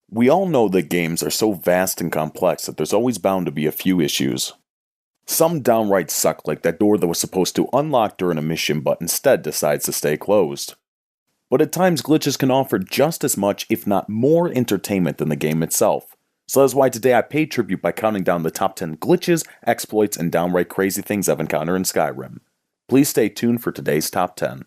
We all know that games are so vast and complex that there's always bound to be a few issues. Some downright suck, like that door that was supposed to unlock during a mission but instead decides to stay closed. But at times glitches can offer just as much, if not more, entertainment than the game itself. So that's why today I paid tribute by counting down the top 10 glitches, exploits, and downright crazy things I've encountered in Skyrim. Please stay tuned for today's top 10.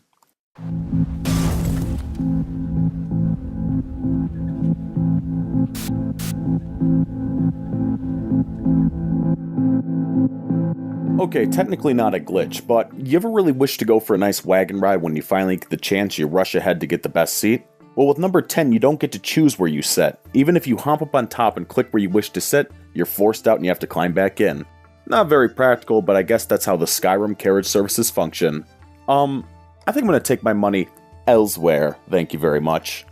Okay, technically not a glitch, but you ever really wish to go for a nice wagon ride when you finally get the chance, you rush ahead to get the best seat? Well, with number 10, you don't get to choose where you sit. Even if you hop up on top and click where you wish to sit, you're forced out and you have to climb back in. Not very practical, but I guess that's how the Skyrim carriage services function. I think I'm going to take my money elsewhere, thank you very much.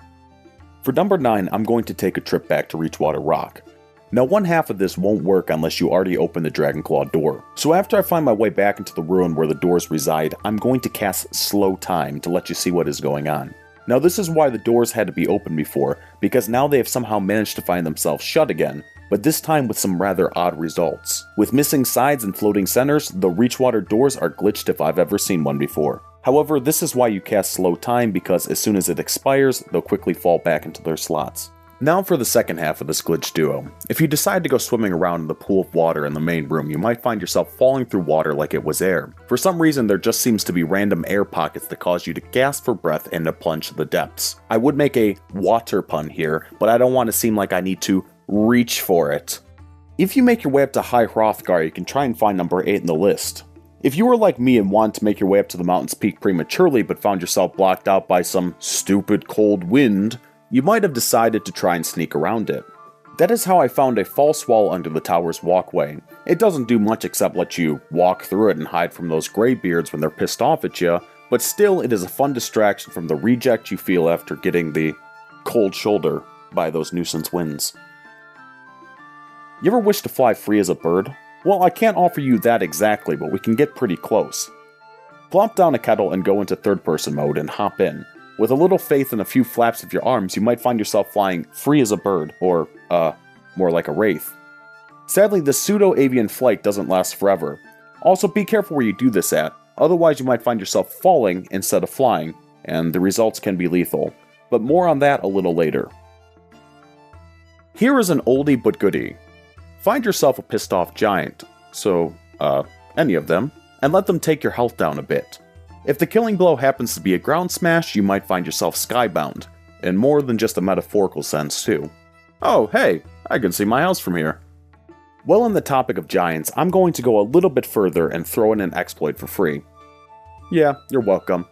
For number 9, I'm going to take a trip back to Reachwater Rock. Now, one half of this won't work unless you already open the Dragonclaw door. So after I find my way back into the ruin where the doors reside, I'm going to cast Slow Time to let you see what is going on. Now, this is why the doors had to be opened before, because now they have somehow managed to find themselves shut again, but this time with some rather odd results. With missing sides and floating centers, the Reachwater doors are glitched if I've ever seen one before. However, this is why you cast Slow Time, because as soon as it expires, they'll quickly fall back into their slots. Now for the second half of this glitch duo. If you decide to go swimming around in the pool of water in the main room, you might find yourself falling through water like it was air. For some reason, there just seems to be random air pockets that cause you to gasp for breath and to plunge to the depths. I would make a water pun here, but I don't want to seem like I need to reach for it. If you make your way up to High Hrothgar, you can try and find number 8 in the list. If you were like me and wanted to make your way up to the mountain's peak prematurely but found yourself blocked out by some stupid cold wind, you might have decided to try and sneak around it. That is how I found a false wall under the tower's walkway. It doesn't do much except let you walk through it and hide from those graybeards when they're pissed off at you, but still it is a fun distraction from the reject you feel after getting the cold shoulder by those nuisance winds. You ever wish to fly free as a bird? Well, I can't offer you that exactly, but we can get pretty close. Plop down a kettle and go into third-person mode and hop in. With a little faith and a few flaps of your arms, you might find yourself flying free as a bird, or, more like a wraith. Sadly, this pseudo-avian flight doesn't last forever. Also, be careful where you do this at, otherwise you might find yourself falling instead of flying, and the results can be lethal. But more on that a little later. Here is an oldie but goodie. Find yourself a pissed off giant, so, any of them, and let them take your health down a bit. If the killing blow happens to be a ground smash, you might find yourself skybound, in more than just a metaphorical sense too. Oh, hey, I can see my house from here. Well, on the topic of giants, I'm going to go a little bit further and throw in an exploit for free. Yeah, you're welcome.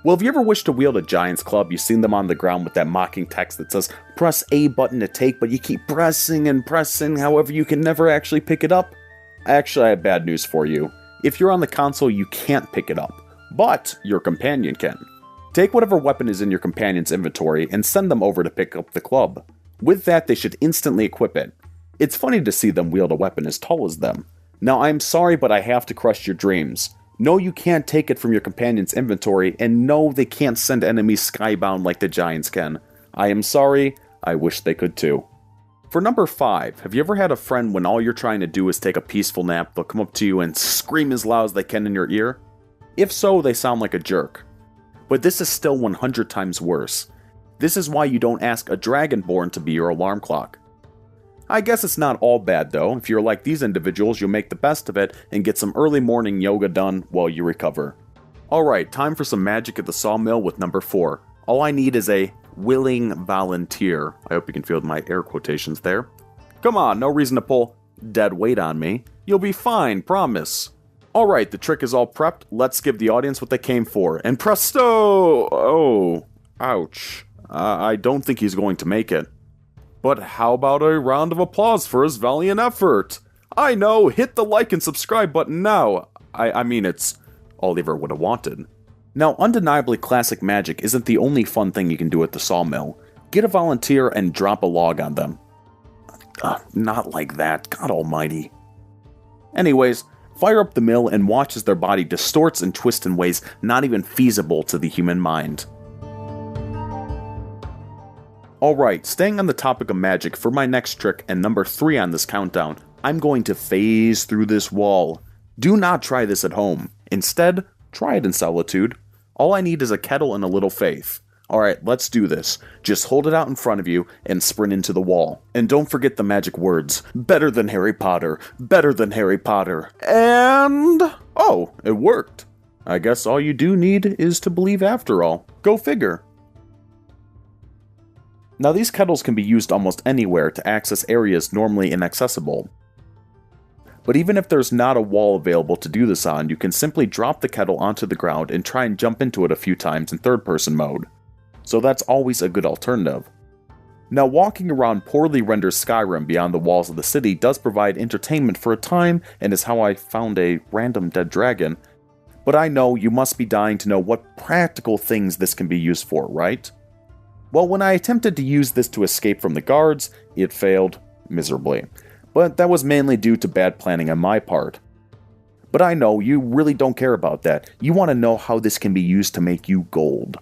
Well, if you ever wish to wield a giant's club, you've seen them on the ground with that mocking text that says, press A button to take, but you keep pressing and pressing, however you can never actually pick it up. Actually, I have bad news for you. If you're on the console, you can't pick it up. But your companion can. Take whatever weapon is in your companion's inventory and send them over to pick up the club. With that, they should instantly equip it. It's funny to see them wield a weapon as tall as them. Now, I'm sorry, but I have to crush your dreams. No, you can't take it from your companion's inventory, and no, they can't send enemies skybound like the giants can. I am sorry, I wish they could too. For number 5, have you ever had a friend when all you're trying to do is take a peaceful nap, they'll come up to you and scream as loud as they can in your ear? If so, they sound like a jerk. But this is still 100 times worse. This is why you don't ask a Dragonborn to be your alarm clock. I guess it's not all bad though. If you're like these individuals, you'll make the best of it and get some early morning yoga done while you recover. Alright, time for some magic at the sawmill with number 4. All I need is a willing volunteer. I hope you can feel my air quotations there. Come on, no reason to pull dead weight on me. You'll be fine, promise. Alright, the trick is all prepped, let's give the audience what they came for, and presto! Oh, ouch. I don't think he's going to make it. But how about a round of applause for his valiant effort? I know, hit the like and subscribe button now. I mean, it's all he ever would have wanted. Now, undeniably classic magic isn't the only fun thing you can do at the sawmill. Get a volunteer and drop a log on them. Not like that, God almighty. Anyways, fire up the mill and watch as their body distorts and twists in ways not even feasible to the human mind. Alright, staying on the topic of magic, for my next trick and number 3 on this countdown, I'm going to phase through this wall. Do not try this at home. Instead, try it in solitude. All I need is a kettle and a little faith. Alright, let's do this. Just hold it out in front of you and sprint into the wall. And don't forget the magic words. Better than Harry Potter. Better than Harry Potter. And... oh, it worked. I guess all you do need is to believe after all. Go figure. Now these kettles can be used almost anywhere to access areas normally inaccessible. But even if there's not a wall available to do this on, you can simply drop the kettle onto the ground and try and jump into it a few times in third-person mode. So that's always a good alternative. Now walking around poorly rendered Skyrim beyond the walls of the city does provide entertainment for a time and is how I found a random dead dragon. But I know you must be dying to know what practical things this can be used for, right? Well, when I attempted to use this to escape from the guards, it failed miserably. But that was mainly due to bad planning on my part. But I know you really don't care about that. You want to know how this can be used to make you gold.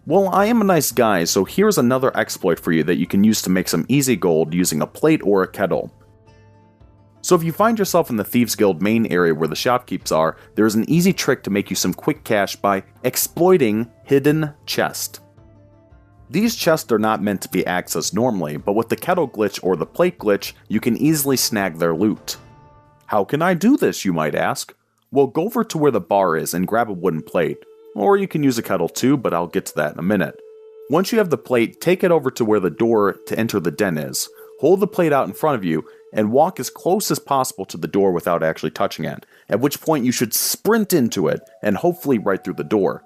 Well, I am a nice guy, so here's another exploit for you that you can use to make some easy gold using a plate or a kettle. So if you find yourself in the Thieves Guild main area where the shopkeepers are, there's an easy trick to make you some quick cash by exploiting hidden chests. These chests are not meant to be accessed normally, but with the kettle glitch or the plate glitch, you can easily snag their loot. How can I do this, you might ask? Well, go over to where the bar is and grab a wooden plate. Or you can use a kettle too, but I'll get to that in a minute. Once you have the plate, take it over to where the door to enter the den is. Hold the plate out in front of you, and walk as close as possible to the door without actually touching it, at which point you should sprint into it, and hopefully right through the door.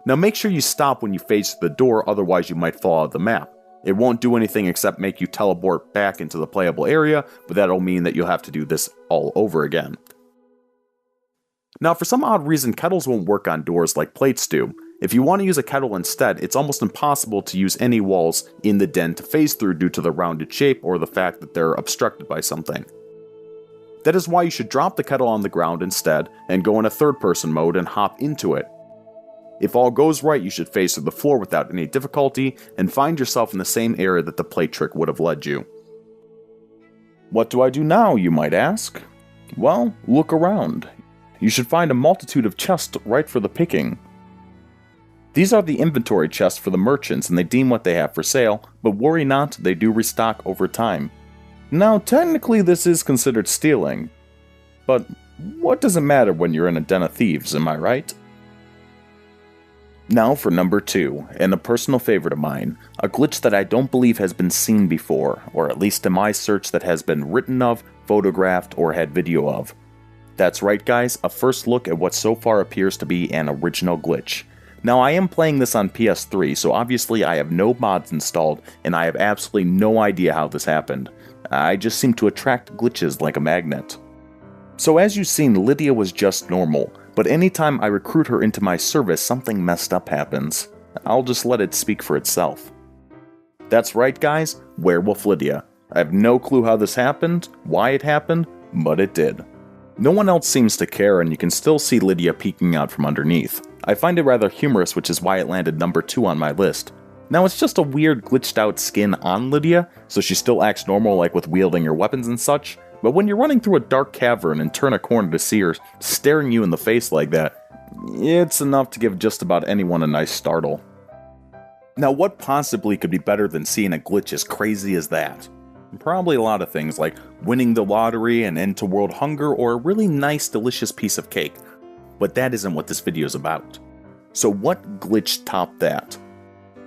Now make sure you stop when you face the door, otherwise you might fall out of the map. It won't do anything except make you teleport back into the playable area, but that'll mean that you'll have to do this all over again. Now for some odd reason, kettles won't work on doors like plates do. If you want to use a kettle instead, it's almost impossible to use any walls in the den to phase through due to the rounded shape or the fact that they're obstructed by something. That is why you should drop the kettle on the ground instead, and go in a third-person mode and hop into it. If all goes right, you should phase through the floor without any difficulty, and find yourself in the same area that the plate trick would have led you. What do I do now, you might ask? Well, look around. You should find a multitude of chests right for the picking. These are the inventory chests for the merchants, and they deem what they have for sale, but worry not, they do restock over time. Now, technically this is considered stealing, but what does it matter when you're in a den of thieves, am I right? Now for number 2, and a personal favorite of mine, a glitch that I don't believe has been seen before, or at least in my search that has been written of, photographed, or had video of. That's right guys, a first look at what so far appears to be an original glitch. Now I am playing this on PS3, so obviously I have no mods installed, and I have absolutely no idea how this happened. I just seem to attract glitches like a magnet. So as you've seen, Lydia was just normal, but anytime I recruit her into my service, something messed up happens. I'll just let it speak for itself. That's right guys, Werewolf Lydia. I have no clue how this happened, why it happened, but it did. No one else seems to care, and you can still see Lydia peeking out from underneath. I find it rather humorous, which is why it landed number 2 on my list. Now it's just a weird glitched out skin on Lydia, so she still acts normal like with wielding her weapons and such, but when you're running through a dark cavern and turn a corner to see her staring you in the face like that, it's enough to give just about anyone a nice startle. Now what possibly could be better than seeing a glitch as crazy as that? Probably a lot of things like winning the lottery, an end to world hunger, or a really nice delicious piece of cake. But that isn't what this video is about. So what glitch topped that?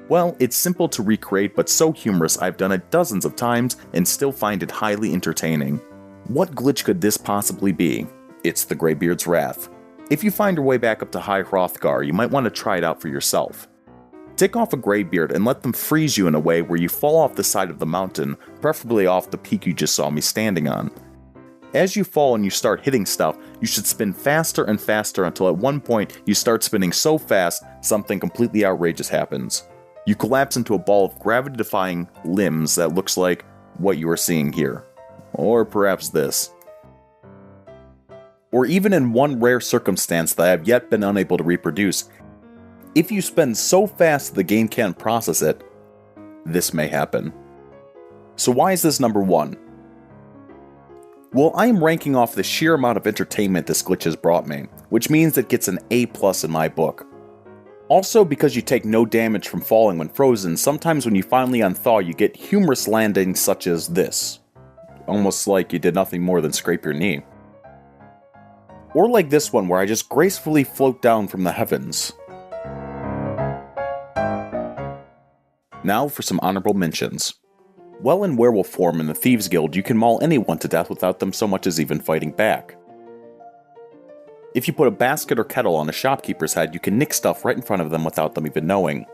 Well, it's simple to recreate, but so humorous I've done it dozens of times and still find it highly entertaining. What glitch could this possibly be? It's the Greybeard's Wrath. If you find your way back up to High Hrothgar, you might want to try it out for yourself. Take off a Greybeard and let them freeze you in a way where you fall off the side of the mountain, preferably off the peak you just saw me standing on. As you fall and you start hitting stuff, you should spin faster and faster until at one point you start spinning so fast something completely outrageous happens. You collapse into a ball of gravity-defying limbs that looks like what you are seeing here. Or perhaps this. Or even in one rare circumstance that I have yet been unable to reproduce, if you spin so fast the game can't process it, this may happen. So why is this number 1? Well, I am ranking off the sheer amount of entertainment this glitch has brought me, which means it gets an A+ in my book. Also, because you take no damage from falling when frozen, sometimes when you finally unthaw you get humorous landings such as this. Almost like you did nothing more than scrape your knee. Or like this one where I just gracefully float down from the heavens. Now for some honorable mentions. Well, in werewolf form in the Thieves Guild, you can maul anyone to death without them so much as even fighting back. If you put a basket or kettle on a shopkeeper's head, you can nick stuff right in front of them without them even knowing.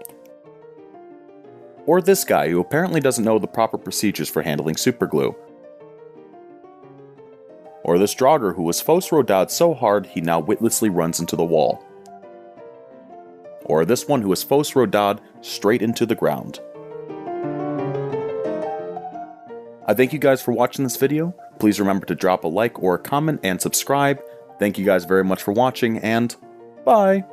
Or this guy, who apparently doesn't know the proper procedures for handling superglue. Or this Draugr who was Fos Rodad so hard he now witlessly runs into the wall. Or this one who is Fos Rodad straight into the ground. I thank you guys for watching this video. Please remember to drop a like or a comment and subscribe. Thank you guys very much for watching, and bye!